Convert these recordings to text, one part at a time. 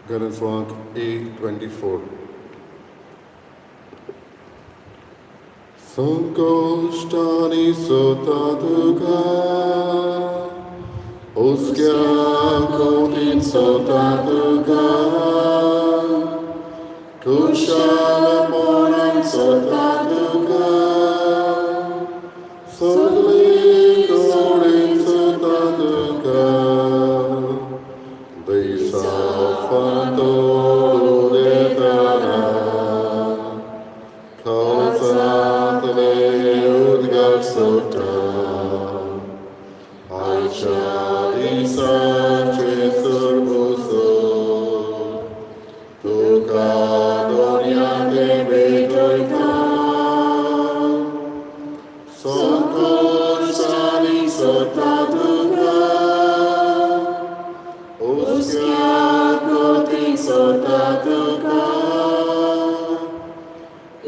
Galatians 8:24. Sankoštani sotaduga, uskiakotin sotaduga, kushalamonan sotaduga, soglikorin sotaduga, Beisafanto detara, Kausatale udgar sota, Aisha isa Jesur buso, Tuka donia de betoita, Sonkor sani sota tuka, Uskiakotin sota tuka,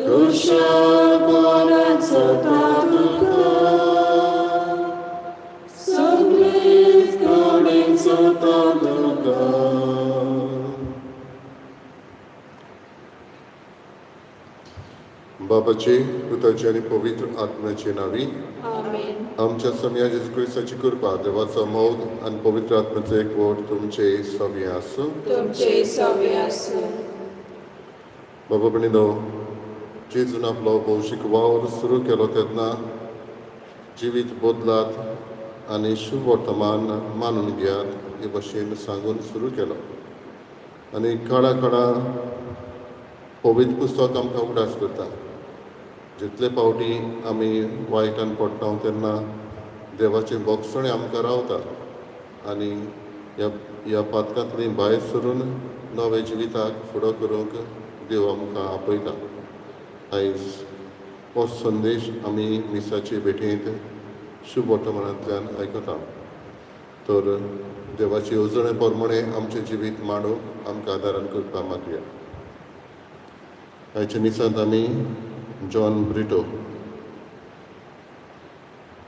Kushakonan sota tuka, Soglikonin sota tuka. बाबाचे पुताचे आणि पवित्र आत्म्याचे नावी आमेन. आमच्या सम्या जेजू ख्रिस्ताची कृपा देवाचा मोग आणि पवित्र आत्म्याचे एकवट तुमचे सव्य आसो. तुमचे सव्य आसूं. बाबा भयणीनो, जेजून आपलो भौशीक वावर सुरू केलो तेन्ना जिवीत बदलात आनी शुभ वर्तमान मानून घेयात हे भाशेन सांगून सुरू केलो. आनी काळा काळा पवित्र पुस्तक आमकां उगडास करता. जितले फावटी आमी वायटान पडटा तेन्ना देवाचें भोगसणें आमकां रावता आनी ह्या पातकांतली भायर सरून नवे जिविताक फुडो करूंक देव आमकां आपयता. आयज हो संदेश आमी मिसाचे भेटेंत शुभ वर्तमानांतल्यान आयकता. तर देवाची येवजणे प्रमाणे आमचें जिवीत मांडूंक आमकां आदारण करपा मागया. आयच्या मिसांत आमी जॉन ब्रिटो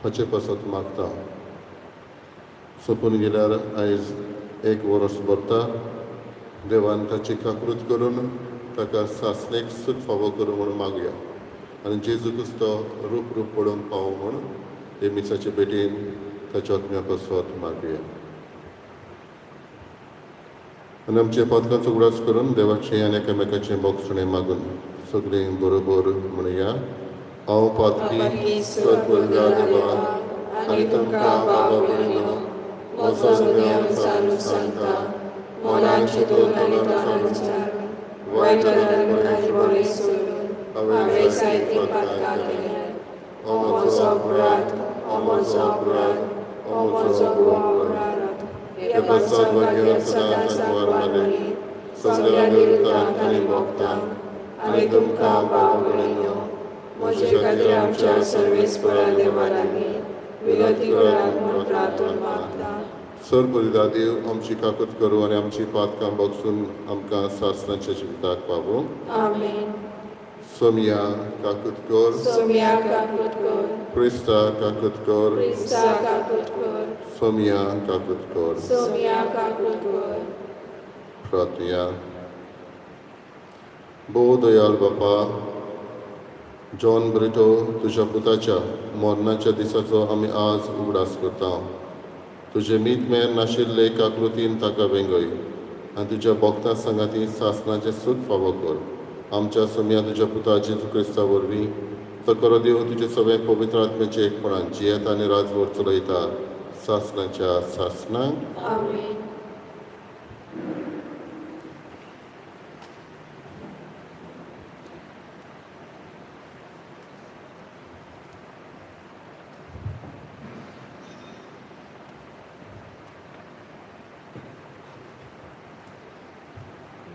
हाचे पासत मागता. सोंपून गेल्यार आयज 1 वर्स भरता. देवान ताची काकृत करून ताका सासणेक सूख फावो करूं म्हणून मागया आनी जेजू क्रिस्तो रूप पडोवन पावो म्हूण हे मिसाचे भेटेन ताच्या आत्म्या पासत मागया. आनी आमचे पातकांचो उगडास करून देवाचें आनी एकामेकाचें भोगसणें मागून सगळीं बरोबर म्हणया. हांव पातकी सद्गुरु देवा आनी तुमकां बाबा भयणीनो, म्हजो नियम चालू सांगता, मोलाची दोनांनी तोंडांचार वायट बरें सोडून हांवें जायतीं पातकां केल्यात. हो म्हजो अपराध, हो म्हजो अपराध, हो म्हजो अपराध. हे पासत वाग्यार सदांच वारमाले सगळ्या देवतांक आनी भक्तांक आनी तुमकां बाबा भयणीनो, म्हजे खातीर आमच्या सर्वेस्परा देवा लागीं विनंती करात म्हूण प्रार्थना मागता. सर बलिदा देव आमची काकूत करूं आनी आमची पातकां बगसून आमकां सासणाच्या जिविताक पावो. आमेन. सोमिया काकूत कर, सोम्या काकूत कर. क्रिस्ता काकूत कर, क्रिस्ता काकूत कर. सोमिया काकूत कर. सोम्या काकूत कर. प्रार्थया. भोव दयाल बापा, जॉन ब्रिटो तुज्या पुताच्या मरणाच्या दिसाचो आमी आज उगडास करता. तुजे मीत मेर नाशिल्ले काकृतीन ताका वेंगय आनी तुज्या भक्तां सांगाती सासणाचें सूख फावो कर. आमच्या सोम्या तुज्या पुता जेजू क्रिस्ता वरवीं तो करो देव तुजे सगळें पवित्र आत्म्याचे एकपणान जियेत आनी राजवट चलयता सासणाच्या सासणाक. आमेन.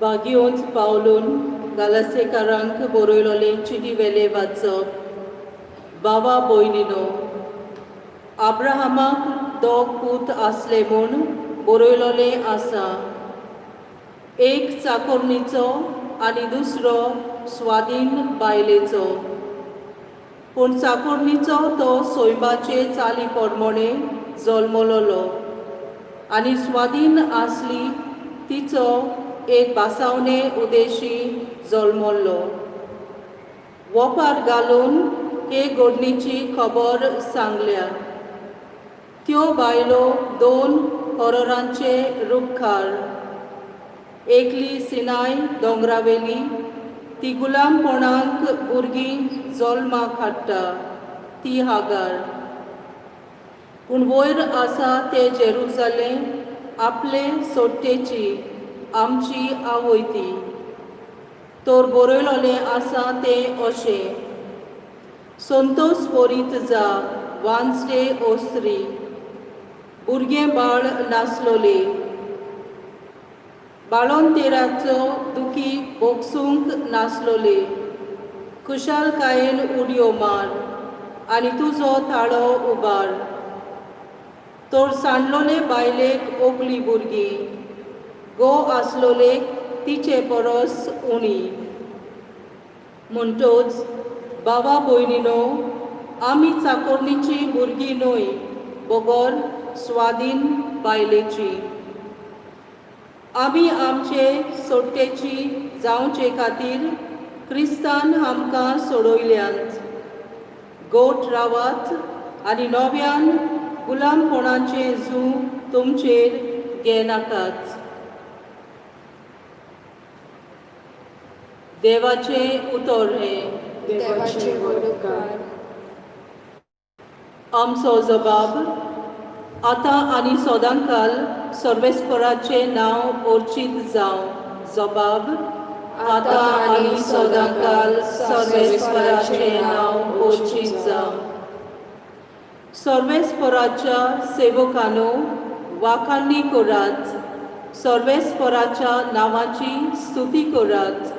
बागयोंत पावलून गालासेकारांक बरयलोलें चिटी वेले वाचप. बाबा भयणीनो, आब्राहामाक 2 पूत आसले म्हूण बरयलोलें आसा. एक चाकोरणीचो आनी दुसरो स्वाधीन बायलेचो. पूण चाकोरणीचो तो सोयबाचे चाली पोरमोणे जल्मलोलो आनी स्वाधीन आसली तिचो एक बासावने उदेशी जल्मलो. वोपार घालून हे घडणीची खबर सांगल्या. त्यो बायलो 2 हॉररांचे रूपकार. एकली सिनाय दोंगरावेली, ती गुलामपणांक भुरगीं जल्माक हाडटा, ती हागार. पूण वयर आसा ते जेरुजालेम आपले सोडटेची, आमची आवय ती. तर बरयलोलें आसा तें अशें: संतोष बरीत जा, वांसडे ओस्त्री, भुरगें बाळ नासलोले. बाळोंतेराचो दुखी भोगसूंक नासलोले. खुशालकायेन उडयो मार आनी तुजो ताळो उबार. तर सांडलोले बायलेक ओगली भुरगीं, घोव आसलोलेक तिचे परस उणी. म्हणटोच भावा भयणीनो, आमी चाकोरणीची भुरगीं न्हय, बगर स्वाधीन बायलेची. आमी आमचे सोडटेची जावचे खातीर क्रिस्तान आमकां सोडयल्यांत. गोठ रावात आनी नव्यान गुलामपणाचें झू तुमचेर घेनाकात. देवाचें उतर हें. देवाचे वडकार. आमचो जबाब: आतां आनी सदांकाल सर्वेस्पराचें नांव ओर्चीत जावं. जबाब: आतां आनी सदांकाल सर्वेस्पराचें नांव ओर्चीत जावं. सर्वेस्पराच्या सेवकांनो, वाखाणणी करात. सर्वेस्पराच्या नांवाची स्तुती करात.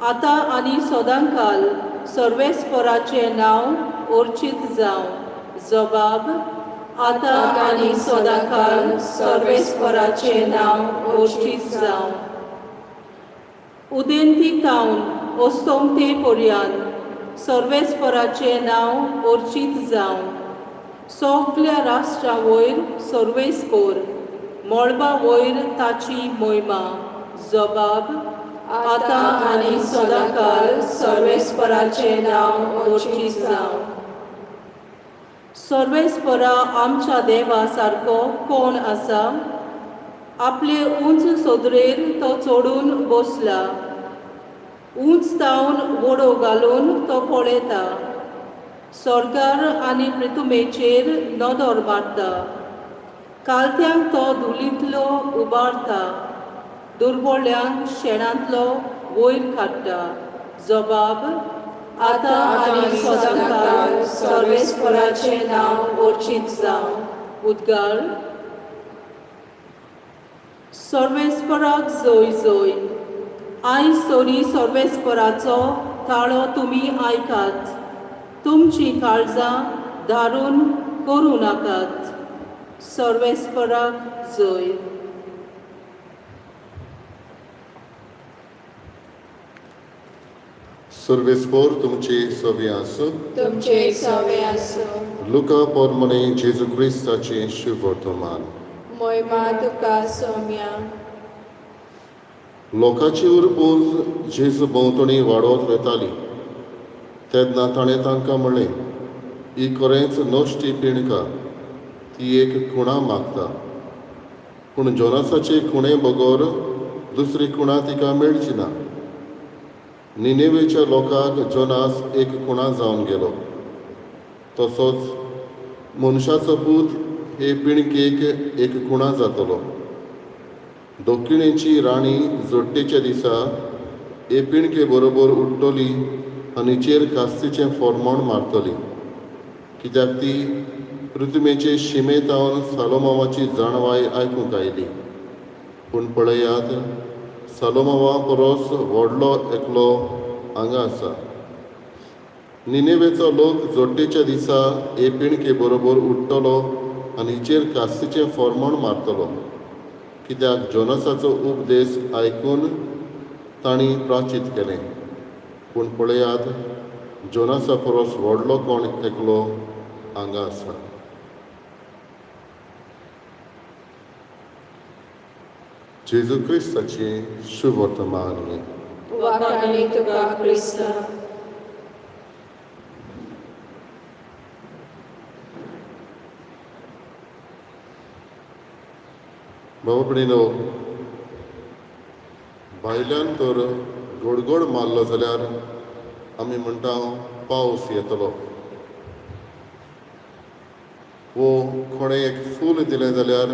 आतां आनी सदांकाल सर्वेस्पराचें नांव ओर्चीत जावं. जबाब: आतां आनी सदांकाल सर्वेस्पराचें नांव ओर्चीत जावं. उदेंती तावन ओस्तोमते पर्यंत सर्वेस्पराचें नांव ओर्चीत जावं. सगल्या राष्ट्रां वयर सर्वेस्पर, मळबा वयर ताची मोहिमा. जबाब: आतां आनी सदांकाल सर्वेस्पराचें नांव ओर्चीत जावं. सर्वेस्परा आमच्या देवा सारको कोण आसा? आपले उंच सोदरेर तो चडून बसला. उंच तावन वडो घालून तो पळयता. स्वर्गार आनी पृथ्वीचेर नदर मारता. कालत्यांक तो धुलींतलो उबारता. दुर्बळ्यांक शेणांतलो वयर काडटा. जबाब: आतां आनी सदांकाल सर्वेस्पराचें नांव ओर्चीत जावं. उद्गार. सर्वेस्पराक जय जय. आयज तरी सर्वेस्पराचो ताळो तुमी आयकात. तुमची काळजां धारून करूं नाकात. सर्वेस्पराक जय. सर्वेस्पर तुमचे सवे आसूं. तुमचे सवे आसूं. लुका पोरमणे जेजू क्रिस्ताचें शुभ वर्तमान. मोहिमा तुका सौम्या. लोकांची उरपूज जेजू भोंवतणी वाडोवत वेताली. तेन्ना ताणें तांकां म्हणलें, ही खरेंच नश्टी पिणका, ती एक खुणा मागता. पूण जोनासाचे खुणे बगर दुसरी खुणा तिका मेळची ना. निनेवेच्या लोकांक जोनास एक खुणा जावन गेलो. तसोच मनशाचो पूत हे पिणकेक एक खुणा जातलो. दोखिणेची राणी जोडटेच्या दिसा हे पिणके बरोबर उठ्ठली आनी चेर कास्तीचें फोर्मोण मारतली. कित्याक ती पृथ्वीचे शिमेतावन सालोमावाची जाणवाय आयकूंक आयली. पूण पळयात, सालोमावा परस व्हडलो एकलो हांगा आसा. निनेवेचो लोक जोडटेच्या दिसा हे पिणके बरोबर उठ्ठलो आनी चेर कास्तीचें फोर्मोण मारतलो. कित्याक जोनासाचो उपदेश आयकून तांणी प्राचित केलें. पूण पळयात, जोनासा परस व्हडलो कोण एकलो हांगा आसा. जेजू क्रिस्ताची शुभ वर्तमान. वाखाणी तुका क्रिस्ता. बाबा भयणीनो, भायल्यान तर गडगड मारलो जाल्यार आमी म्हणटा पावस येतलो. वो कोणें एक फूल दिलें जाल्यार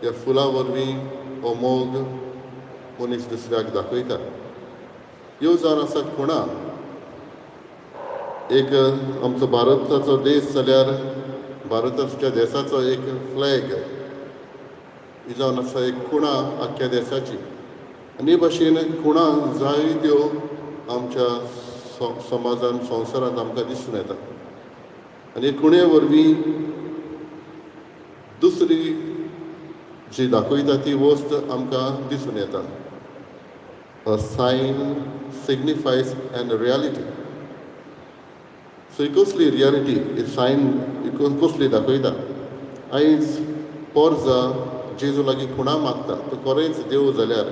ह्या फुला वरवीं हो मोग मनीस दुसऱ्याक दाखयता. ह्यो जावन आसा खुणा. एक आमचो भारताचो देश जाल्यार भारताच्या देशाचो एक फ्लॅग ही जावन आसा एक खुणा आख्ख्या देशाची. आनी हे भाशेन खुणा जायत्यो आमच्या समाजान संवसारांत आमकां दिसून येता. आनी खुणे वरवीं दुसरी जी दाखयता ती वस्त आमकां दिसून येता. अ सायन सिग्निफायज एन रियालिटी. सो ही कसली रियालिटी, ही सायन कसली दाखयता. आयज पोरजा जेजू लागीं खुणा मागता. तो खरेंच देव जाल्यार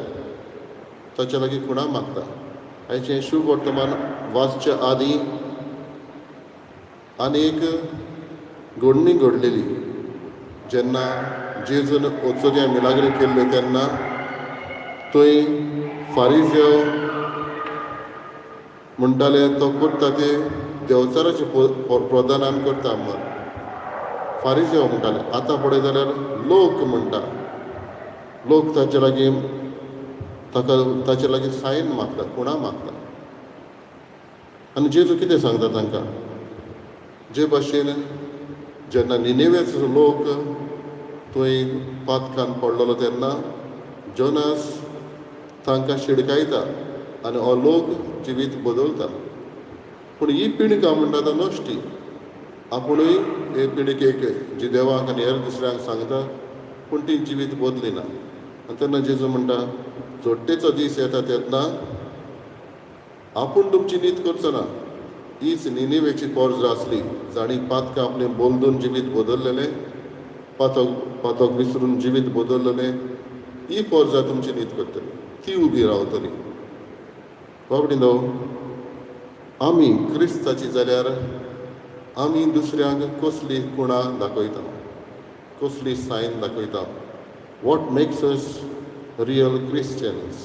ताचे लागीं खुणा मागता. आयचें शुभ वर्तमान वाचच्या आदीं आनी एक घडणी घडलेली. जेन्ना जेजून ओचोल्या मिलाग्री केल्ल्यो तेन्ना थंय फारिझेव म्हणटाले तो करता ते देवचाराचे प्रदानान करता म्हण. फारिझेव म्हणटाले. आतां पळय जाल्यार लोक म्हणटा. लोक ताचे लागीं ताचे लागीं सायन मागता, खुणा मागता. आनी जेजू कितें सांगता तांकां? जे भाशेन जेन्ना निनेवेचो लोक थंय पातकान पडलेलो तेन्ना जोनास तांकां शिडकायता आनी हो लोक जिवीत बदलता. पूण ही पिणका म्हणटा तो नश्टी. आपुणूय हे पिणकेक जी देवाक आनी हेर दुसऱ्यांक सांगता पूण ती जिवीत बदलिना. आनी तेन्ना जेजू म्हणटा जोडटेचो दीस येता तेन्ना आपूण तुमची न्हीद करचो ना. हीच निनेवेची पोरजां आसली जाणी पातकां आपलें बोलदून जिवीत बदललेलें, पातक विसरून जिवीत बदललेलें. ही पोरजां तुमची न्हीद करतली, ती उबी रावतली. बाबडीनो, आमी क्रिस्ताची जाल्यार आमी दुसऱ्यांक कसली खुणा दाखयता, कसली सायन दाखयता. What makes us real Christians.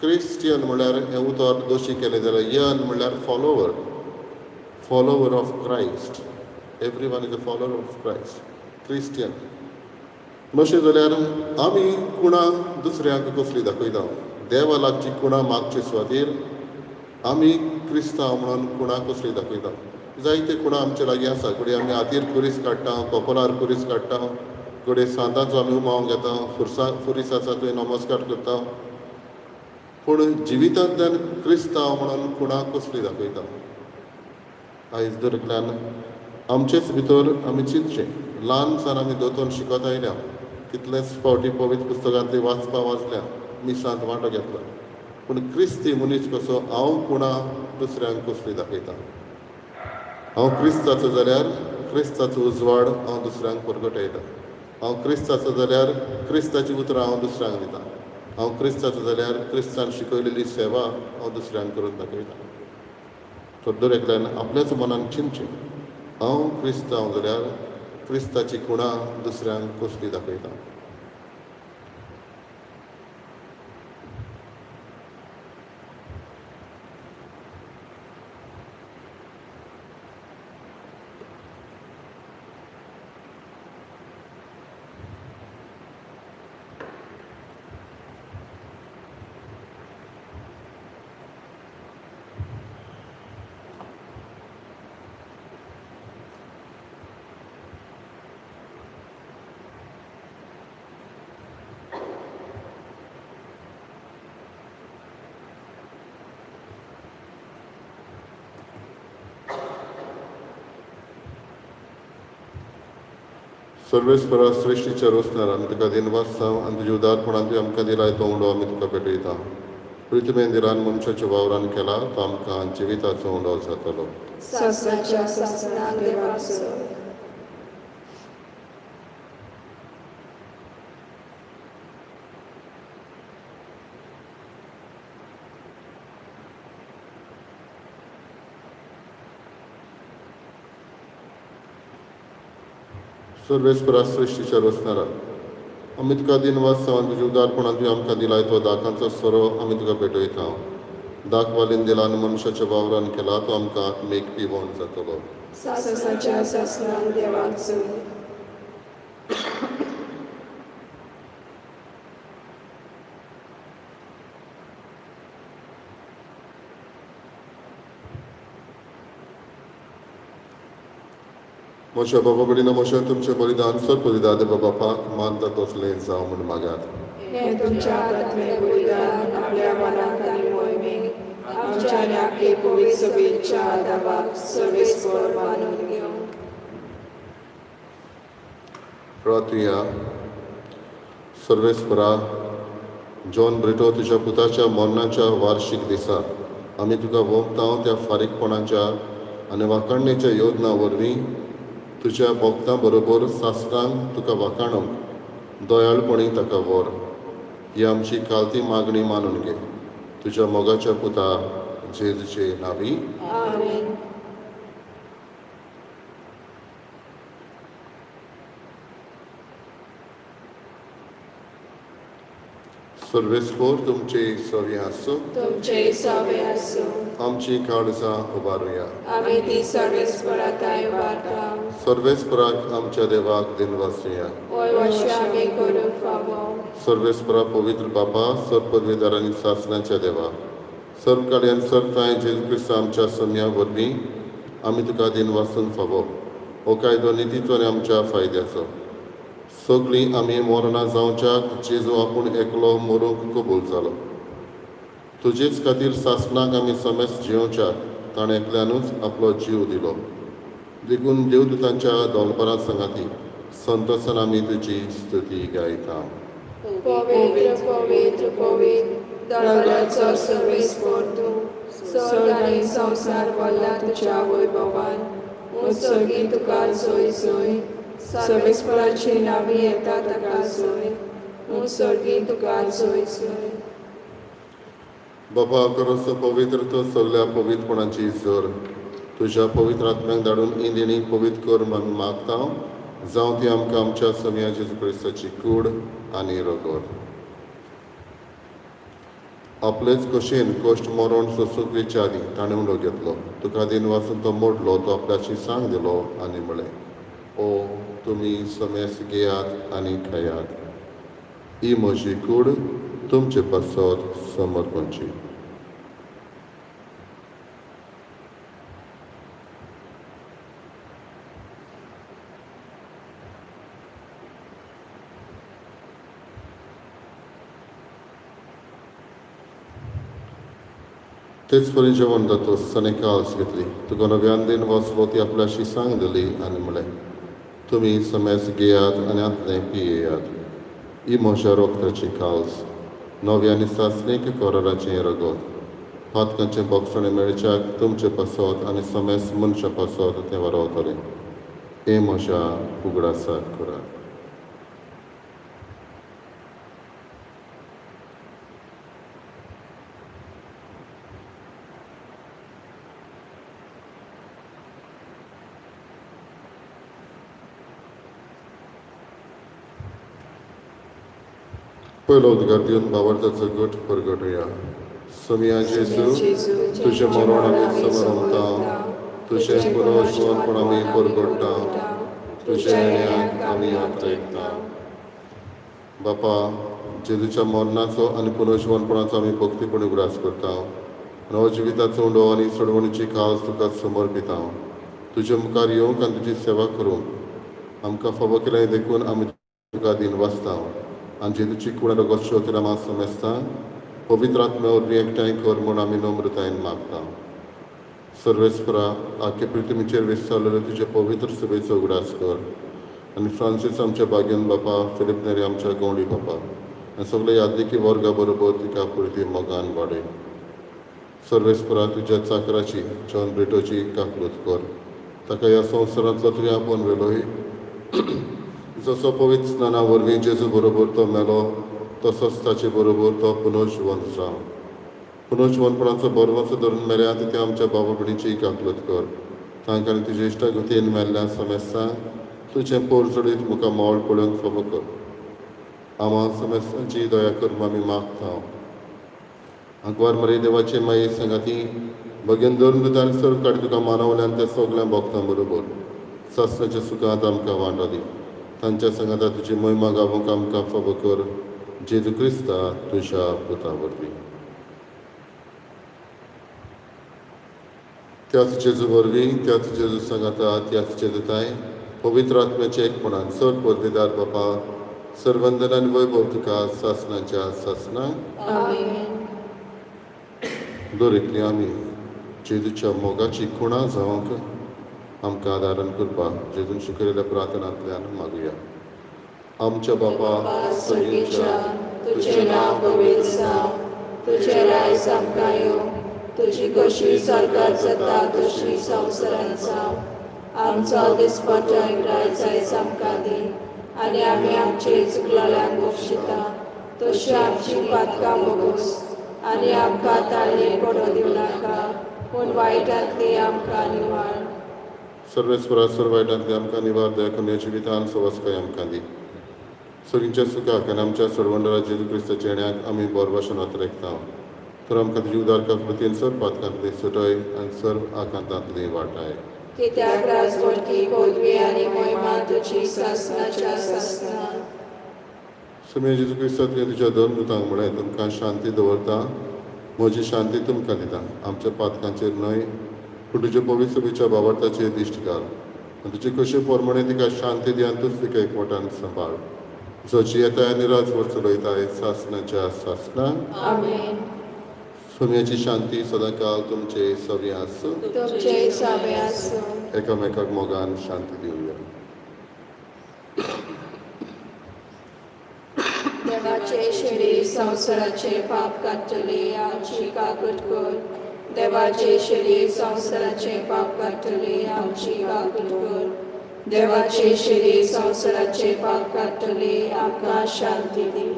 Christian म्हळ्यार हें उतर दोशी केलें जाल्यार यन म्हळ्यार follower of Christ. Every one is a follower of Christ. Christian अशें जाल्यार आमी खुणा दुसऱ्यांक कसली दाखयता. देवा लागची खुणा मागचे सुवातेर आमी क्रिस्तांव म्हणून खुणा कसली दाखयता. जायते खुणा आमचे लागीं आसा. घडये आमी हातीर कुरीस काडटा, कपलार कुरीस काडटा, घडये सांतांचो आमी उमावंक घेता, कुरीस आसा थंय नमस्कार करता. पूण जिवितांतल्यान क्रिस्तांव म्हणून खुणा कसली दाखयता. आयज दरेकल्यान आमचेच भितर आमी चिंतचें. ल्हान सावन आमी दोतोन शिकत आयल्या, कितलेच फावटी पवित्र पुस्तकांतली वाचल्या, मिसांत वांटो घेतला. पूण क्रिस्ती मनीस कसो हांव खुणा दुसऱ्यांक कसली दाखयता. हांव क्रिस्ताचो जाल्यार क्रिस्ताचो उजवाड हांव दुसऱ्यांक परगटयता. हांव क्रिस्ताचो जाल्यार क्रिस्ताची उतरां हांव दुसऱ्यांक दिता. हांव क्रिस्ताचो जाल्यार क्रिस्तान शिकयलेली सेवा हांव दुसऱ्यांक करून दाखयता. तर दर एकल्यान आपल्याच मनान चिंतचें, हांव क्रिस्तांव जाल्यार क्रिस्ताची खुणा दुसऱ्यांक कसली दाखयता. सर्वेस्परा सृश्टीच्या रोसणारान तुका दिनवासांव आनी तुज्या उदारपणान तुवें आमकां दिलाय तो उंडो आमी तुका भेटयता. पृथ्वेन दिरान मनशाच्या वावरान केला तो आमकां जिविताचो उंडो जातलो. सासणाच्या सासणाक देवाचो. सर्वेस्परा सृश्टीच्या रचणारा आमी तुका दिनवास सावन तुज्या उदारपणान तुवें आमकां दिलाय तो दाखांचो सोरो आमी तुका भेटयता दाख वालीन दिलान मनशाच्या वावरान केला तो आमकां आत्मीक पिवण जातलो सासाच्या सासणान देवाक जोड मोशा बाबा बडिना मोशा तुमचें बलिदान सर्पविदा देवा बापाक मानता तसलें जावं म्हूण मागात हे तुमच्या हातांतलें बलिदान आपल्या मनाक आनी मोहिमेक आमच्या आनी आख्खे पवित्र सभेच्या आदाराक सर्वेस्पर मानून घेवं प्रार्थुया सर्वेस्परा जॉन ब्रिटो तुज्या पुताच्या मरणाच्या वार्षिक दिसा आमी तुका वोमतांव त्या फारीकपणाच्या आनी वाखाणणेच्या योजना वरवीं तुज्या भोगतां बरोबर सासणांक तुका वाखाणूंक दयाळपणी ताका व्हर ही आमची कालती मागणी मानून घे तुज्या मोगाच्या पुता जेजूचे नांवी आमेन सर्वेस्पोर तुमचे सवी आसूं तुमचे सवे आसूं आमची काळजां उबारुया आमी ती सर्वेस्पराताय वारता सर्वेस्पराक आमच्या देवाक दिनवासुया वैवश्य आमी करूंक फावो सर्वेस्परा पवित्र बापा सर्व पदवीदारांनी सासणाच्या देवा सर्व कल्याण सर्ताय जेजू क्रिस्त आमच्या सम्या वरवीं आमी तुका दिन वाचून फावो हो कायदो नितीचो आनी आमच्या फायद्याचो सगळीं आमी मरणां जावच्याक जेजू आपूण एकलो मरूंक कबूल जालो तुजेच खातीर सासणाक आमी समेस जिवच्याक ताणें एकल्यानूच आपलो जीव दिलो देखून देवदूतांच्या दोलपरां संगाती संतोसान आमी तुजी स्तुती गायता पवित्र पवित्र पवित्र दरबाराचो सर्वेस्पर तूं स्वर्ग आनी संवसार भरला तुज्या वैभवान उत्सर्गी तुका जोय जोय सर्वेस्पराची नांवी येता ताका जोय उत्सर्गी तुका जोय जोय बाबा करोसो पवित्र तो सगळ्या पवित्रपणाची जोर तुज्या पवित्र आत्म्याक धाडून इंदिणी पवित्र कर म्हणून मागता जावं ती आमकां आमच्या सम्या जेजू क्रिस्ताची कूड आनी रगत आपलेच कशेन कश्ट मरण सोसूंक विचारी ताणें उडो घेतलो तुका दिन वाचून तो मोडलो तो आपल्याची सांग दिलो आनी म्हळें ओ तुमी समेस घेयात आनी खायात ही म्हजी कूड तुमचे पासत समर्पणची तेच परी जेवण जातो सने काल्स घेतली तुका नव्यान दिन वचलो ती आपल्याशी सांग दिली आनी म्हळें तुमी समेस घेयात आनी आतलें पियेयात ही म्हज्या रोगताची काल्स नव्यानी सासणीक कोराराचें रगत पातकांचें बोगसणें मेळच्याक तुमचे पासत आनी समेस मनशा पासत तें वारोवतलें हे म्हज्या उगडासाक करात पयलो उदगार दिवन बावरताचो गट परगटुया समिया जेजू तुजें मरण आमी समरमता तुजें पुनर्जीवनपण आमी परगटता तुज्या येण्याक आमी आत्रयता बापा जेजूच्या मरणाचो आनी पुनर्जीवनपणाचो आमी भक्तीपणी उगडास करता नवो जिविताचो उंडो आनी सोडवणीची काल्स तुका समर्पिता तुजे मुखार येवंक आनी तुजी सेवा करूंक आमकां फावो केलें देखून आमी तुका दिन वाचता आनी जेजूची कूड रगत शोधून आमी समेस्ता पवित्र आत्म्या वरवीं एकठांय कर म्हूण आमी नम्रतायेन मागता सर्वेस्परा आख्खे पृथ्वीचेर विस्तारलेले तुजे पवित्र सभेचो उगडास कर आनी फ्रांसीस आमच्या बागेन बापा फिलिप नेरी आमच्या गवंडी बापा आनी सगळे यादीकी वर्गा बरोबर तिका पुरती मोगान वाडय सर्वेस्परा तुज्या चाकराची जॉन ब्रिटोची काकूत कर ताका ह्या संवसारांतलो तुवें आपोवन वेलोय जसो पवित्र स्नाना वरवीं जेजू बरोबर तो मेलो तसोच ताचे बरोबर तो पुनर्जीवंत जावं पुनर्जीवनपणाचो बरवचो धरून मेल्यात ते आमच्या बाबा भयणीची काकलत कर तांकां आनी तुजे इश्टा गतीन मेल्ल्या समेस्ता तुझें पोरजोडीत मुका मोल पळोवंक फावो कर. आम्हा समस्यांची दया कर आमी मागता. आंकवार मरे देवाचे माये संगाती भगेन धरून तुका आनी सर्व काडी तुका मानवल्यान त्या सगळ्या भक्तां बरोबर ससनाच्या सुखांत आमकां वांटो दी. तांच्या संगाता तुजी महिमा गावूंक आमकां फावो कर. जेजू क्रिस्ता तुज्या पुता वरवीं. त्याच जेजू वरवीं, त्याच जेजू संगाता, त्याच जेजूताय पवित्र आत्म्याचे एकपणान सर्व परदेदार बापा सर्वंदन आनी वैभव तुका सासनाच्या सासना आमेन. दरेकली आमी जेजूच्या मोगाची खुणा जावंक आमकां आदारण करपाक जेजून शिकयलेल्या प्रार्थनांतल्यान मागुया. आमच्या बापा सर्गीच्या तुझे नाव पवित्र जावं, तुझे रायज आमकां येवं, तुजी कशी स्वर्गांत जाता तशी संवसारांत जावं. आमचो दिसपट्टो रायज आयज आमकां दी आनी आमी आमचे चुकलेल्यांक बक्षिता तशी आमची पातकां मोगोस आनी आमकां ताळये पडो दिवं नाका पूण वायटांतली आमकां निवार. सर्वेस्परा सर्व वायटांतली आमकां निवार दया करून जिवितान सवस्काय आमकां दी. सगळींच्या सुखाक आनी आमच्या सर्वंडरा जेजू क्रिस्ताच्या येण्याक आमी बरो भाशेन वातरेकता. तर आमकां तुजी उदारका कृतीन सर्व पातकांतली सुटय आनी सर्व आकांतांतली वाटाय. कित्याक राजवटी पदवी आनी महिमा तुजी सासनाच्या सासना. सुमे जेजू क्रिस्ता तुवें तुज्या दोन दुतांक म्हळें तुमकां शांती दवरता, म्हजी शांती तुमकां दिता. आमच्या पातकांचेर न्हय पूण तुज्या पवित्र सभेच्या भावार्थाचेर दिश्ट घाल. आनी तुजी कशी पोरमणे तिका शांती दी आनी तूच तिका एकवटान सांबाळ. जोची येताय आनी राजवट चलयताय सासनाच्या सासना. आमेन. सुम्याची शांती सदां काल तुमचे सव्या आसूं. तुमचे सामे आसूं. एकामेकाक मोगान शांती दिवया. देवाचे शेळी संवसाराचे पाप काडटली आमची काकूट कर. देवाचे शेळी संवसाराचे पाप काडटली आमची काकूट कर. देवाचे शेळी संवसाराचे पाप काडटली आमकां शांती दी.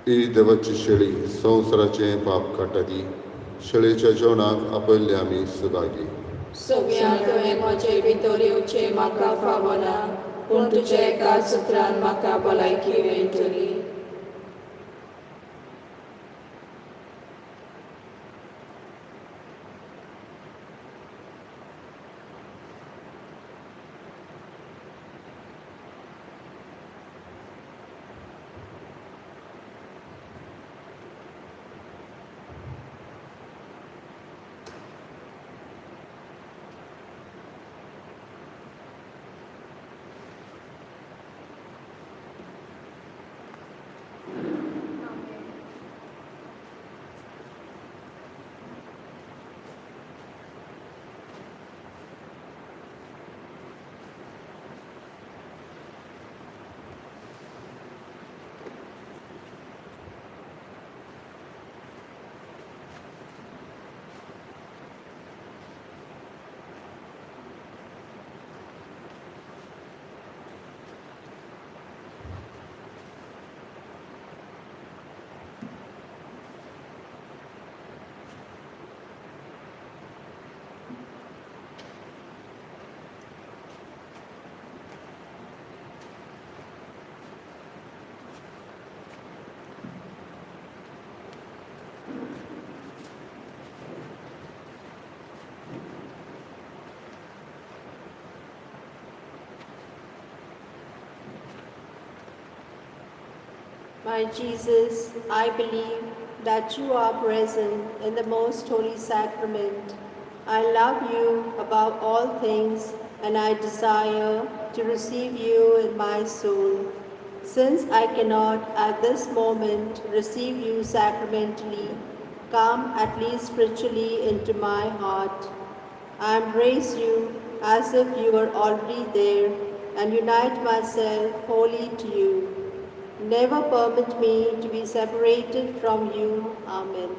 ही देवाची शेळी संवसाराचे पाप काडटली. शेळयेच्या जेवणाक आपयल्ले आमी सुभागी. सगळ्या तुवें म्हजे भितर येवचें म्हाका फावो ना पूण तुज्या एका सुत्रान म्हाका भलायकी मेळटली. My Jesus, I believe that you are present in the most holy sacrament. I love you above all things and I desire to receive you in my soul. Since I cannot at this moment receive you sacramentally, come at least spiritually into my heart. I embrace you as if you were already there and unite myself wholly to you. Never permit me to be separated from you. Amen.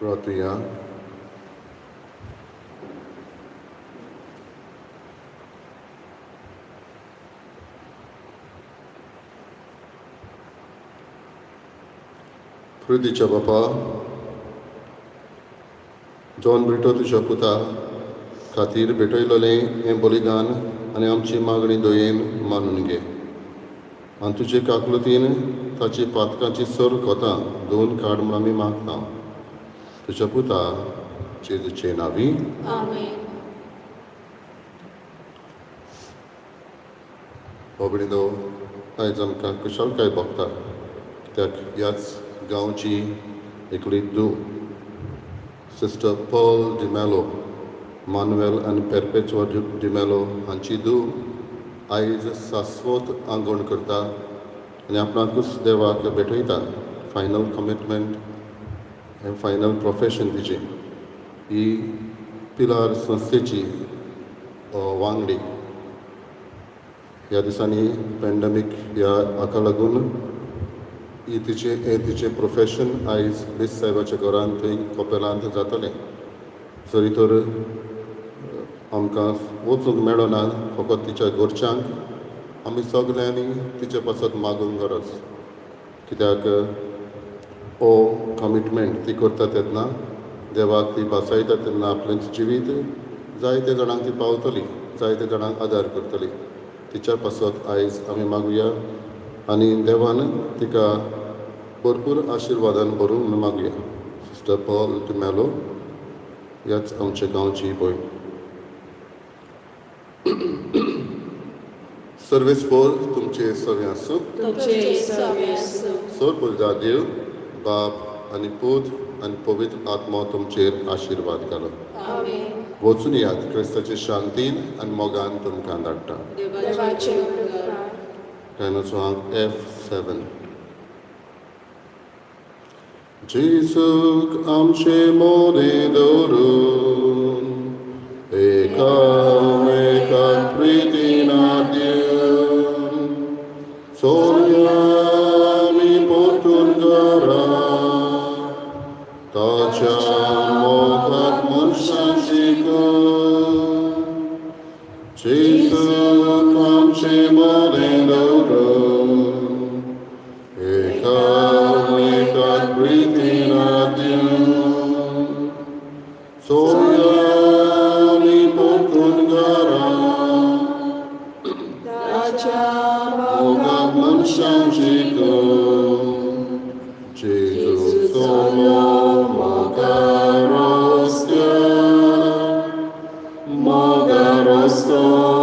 प्रार्थना पृथ्वीच्या बापा John Brito तुझ्या पुता खातीर भेटयलेलें हें बलिदान आनी आमची मागणी दोयेन मानून घे आनी तुजे काकलुतीन ताची पातकांची सर कोतां दोन काड म्हूण आमी मागता तुझ्या पुता जेजूचे नांवी Amen. होबडिदो आयज आमकां कुशलकाय भोगता कित्याक ह्याच गांवची एकली धूव सिस्टर पॉल डिमेलो मानुएल आनी पेरपेचुआ डिमेलो हांची धूव आयज सासवोत आंगवण करता आनी आपणाकूच देवाक भेटयता फायनल कमिटमेंट हें फायनल प्रोफेशन तिचें ही पिलार संस्थेची वांगडी ह्या दिसांनी पॅन्डेमीक ह्या हाका लागून ही तिचें प्रोफेशन आयज बेस साहेबाच्या घरांत थंय कोपेलांत जातलें जरी तर आमकां वचूंक मेळना फकत तिच्या घरच्यांक आमी सगल्यांनी तिचे पासत मागूंक गरज कित्याक हो कमिटमेंट ती करता तेन्ना देवाक ती भासायता तेन्ना आपलें जिवीत जायते जाणांक ती पावतली जायते जाणांक आदार करतली तिच्या पासत आयज आमी मागुया आनी देवान तिका भरपूर आशिर्वादान भरूंक म्हणून मागुया सिस्टर पॉल डिमेलो ह्याच आमच्या गांवची भयण सर्वेस पोर तुमचे सगळें आसूं तुझे सवे असो. सोर पुजा देव बाप आनी पूत आनी पवित्र आत्मा तुमचेर आशिर्वाद घालो Amen. वचून यात क्रिस्ताचे शांतीन आनी मोगान तुमकां धाडटा देवाचे उपकार. Tenor F7. Jezus आमचे मोरे दवरून एका प्रितीन दिवन सोया आमी परतून घरा ताच्या मोगाक मनशांची जेजूक आमचे मोरे दवरून एका प्रितीन दिवन सोया आमी परतून घरा ताच्या मोगाक मनशांची जेजू सोलो मोगा रोस्तो